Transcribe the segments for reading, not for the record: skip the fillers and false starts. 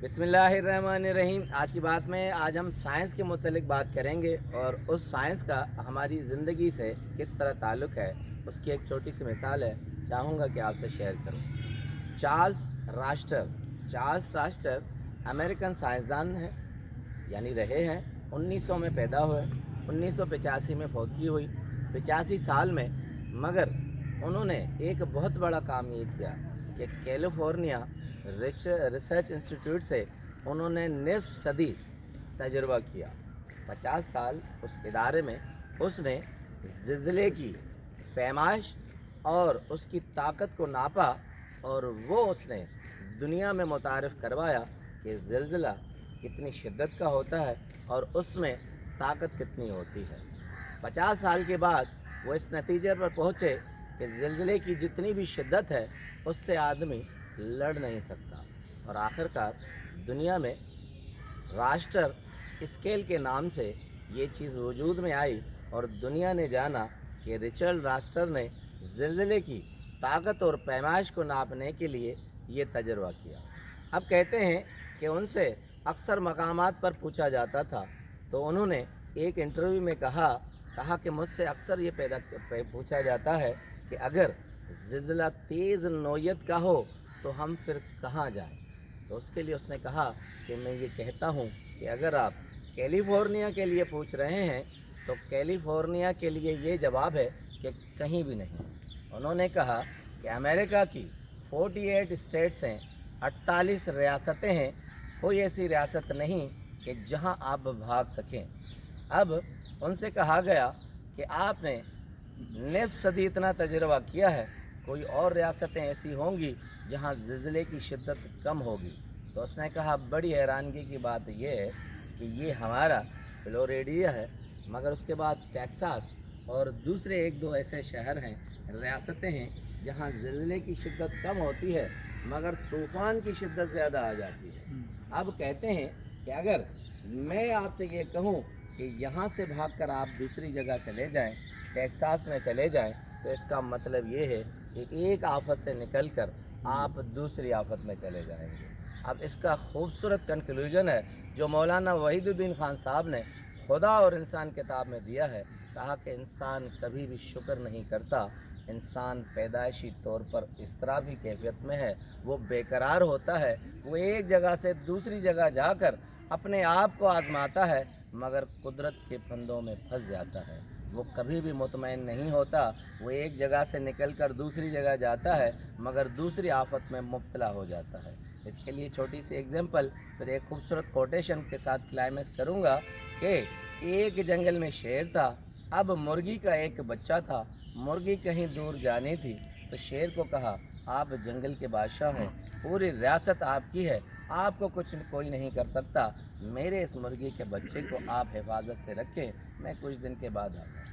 बिस्मिल्लाहिर्रहमानिर्रहीम। आज की बात में आज हम साइंस के मुतल्लिक बात करेंगे और उस साइंस का हमारी ज़िंदगी से किस तरह ताल्लुक़ है, उसकी एक छोटी सी मिसाल है, चाहूँगा कि आपसे शेयर करूँ। चार्ल्स रास्टर अमेरिकन साइंसदान हैं, यानी रहे हैं। 1900 में पैदा हुए, 1985 में फौतगी हुई, 85 साल में। मगर उन्होंने एक बहुत बड़ा काम ये किया कि कैलिफोर्निया रिसर्च इंस्टीट्यूट से उन्होंने निस्फ सदी तजुर्बा किया। 50 साल उस इदारे में उसने ज़िलज़िले की पैमाइश और उसकी ताकत को नापा और वो उसने दुनिया में मुतारिफ़ करवाया कि ज़िलज़िला कितनी शिद्दत का होता है और उसमें ताकत कितनी होती है। 50 साल के बाद वो इस नतीजे पर पहुँचे कि ज़िलज़िले की जितनी भी शिद्दत है उससे आदमी लड़ नहीं सकता। और आखिरकार दुनिया में रास्टर स्केल के नाम से ये चीज़ वजूद में आई और दुनिया ने जाना कि रिचर्ड रास्टर ने ज़िलज़िले की ताकत और पैमाइश को नापने के लिए ये तजर्बा किया। अब कहते हैं कि उनसे अक्सर मकामात पर पूछा जाता था, तो उन्होंने एक इंटरव्यू में कहा कि मुझसे अक्सर ये पूछा जाता है कि अगर ज़िलज़िला तेज़ नौयत का हो तो हम फिर कहाँ जाएं। तो उसके लिए उसने कहा कि मैं ये कहता हूँ कि अगर आप कैलिफोर्निया के लिए पूछ रहे हैं तो कैलिफोर्निया के लिए ये जवाब है कि कहीं भी नहीं। उन्होंने कहा कि अमेरिका की 48 स्टेट्स हैं, 48 रियासतें हैं, कोई ऐसी रियासत नहीं कि जहां आप भाग सकें। अब उनसे कहा गया कि आपने निस्फ सदी इतना तजुर्बा किया है, कोई और रियासतें ऐसी होंगी जहां ज़िलज़िले की शिद्दत कम होगी। तो उसने कहा बड़ी हैरानगी की बात यह है कि ये हमारा फ्लोरिडा है, मगर उसके बाद टेक्सास और दूसरे एक दो ऐसे शहर हैं, रियासतें हैं जहां ज़िलज़िले की शिद्दत कम होती है मगर तूफ़ान की शिद्दत ज़्यादा आ जाती है। अब कहते हैं कि अगर मैं आपसे ये कहूँ कि यहाँ से भागकर आप दूसरी जगह चले जाएं, टेक्सास में चले जाएं, तो इसका मतलब ये है कि एक आफत से निकलकर आप दूसरी आफत में चले जाएंगे। अब इसका खूबसूरत कंक्लूजन है जो मौलाना वहीदुद्दीन खान साहब ने खुदा और इंसान किताब में दिया है। कहा कि इंसान कभी भी शुक्र नहीं करता, इंसान पैदाइशी तौर पर इस्तराबी कैफियत में है, वो बेकरार होता है, वो एक जगह से दूसरी जगह जाकर अपने आप को आजमाता है मगर कुदरत के फंदों में फंस जाता है। वो कभी भी मुतमईन नहीं होता, वो एक जगह से निकलकर दूसरी जगह जाता है मगर दूसरी आफत में मुब्तला हो जाता है। इसके लिए छोटी सी एग्जांपल फिर एक खूबसूरत कोटेशन के साथ क्लाइमेक्स करूँगा कि एक जंगल में शेर था, अब मुर्गी का एक बच्चा था। मुर्गी कहीं दूर जानी थी तो शेर को कहा, आप जंगल के बादशाह हैं, पूरी रियासत आपकी है, आपको कोई नहीं कर सकता, मेरे इस मुर्गी के बच्चे को आप हिफाजत से रखें, मैं कुछ दिन के बाद आऊँगा।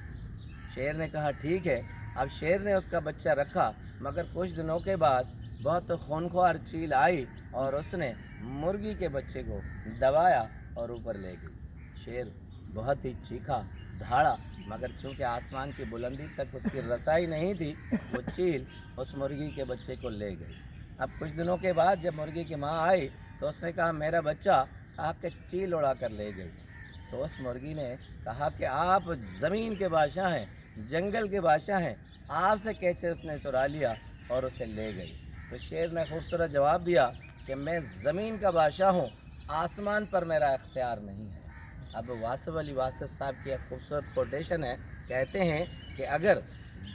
शेर ने कहा ठीक है। अब शेर ने उसका बच्चा रखा मगर कुछ दिनों के बाद बहुत खूनख्वार चील आई और उसने मुर्गी के बच्चे को दबाया और ऊपर ले गई। शेर बहुत ही चीखा, धाड़ा, मगर चूँकि आसमान की बुलंदी तक उसकी रसाई नहीं थी, वो चील उस मुर्गी के बच्चे को ले गई। अब कुछ दिनों के बाद जब मुर्गी की माँ आई तो उसने कहा मेरा बच्चा आपके चील उड़ा कर ले गई। तो उस मुर्गी ने कहा कि आप ज़मीन के बादशाह हैं, जंगल के बादशाह हैं, आपसे कैसे उसने चुरा लिया और उसे ले गई। तो शेर ने खूबसूरत जवाब दिया कि मैं ज़मीन का बादशाह हूँ, आसमान पर मेरा इख्तियार नहीं है। अब वासिफ अली वासिफ साहब की एक खूबसूरत कोटेशन है, कहते हैं कि अगर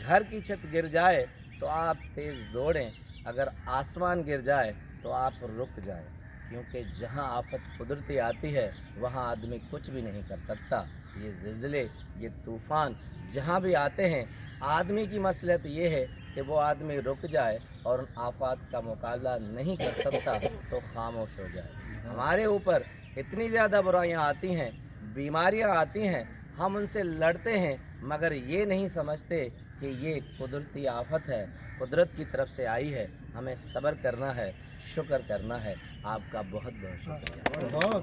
घर की छत गिर जाए तो आप तेज़ दौड़ें, अगर आसमान गिर जाए तो आप रुक जाएं, क्योंकि जहां आफत कुदरती आती है वहां आदमी कुछ भी नहीं कर सकता। ये ज़िलज़िले, ये तूफ़ान जहां भी आते हैं, आदमी की मसलहत ये है कि वो आदमी रुक जाए और उन आफात का मुकाबला नहीं कर सकता तो खामोश हो जाए। हमारे ऊपर इतनी ज़्यादा बुराइयां आती हैं, बीमारियां आती हैं, हम उनसे लड़ते हैं मगर ये नहीं समझते कि ये कुदरती आफत है, कुदरत की तरफ से आई है, हमें सब्र करना है, शुक्र करना है। आपका बहुत बहुत शुक्रिया।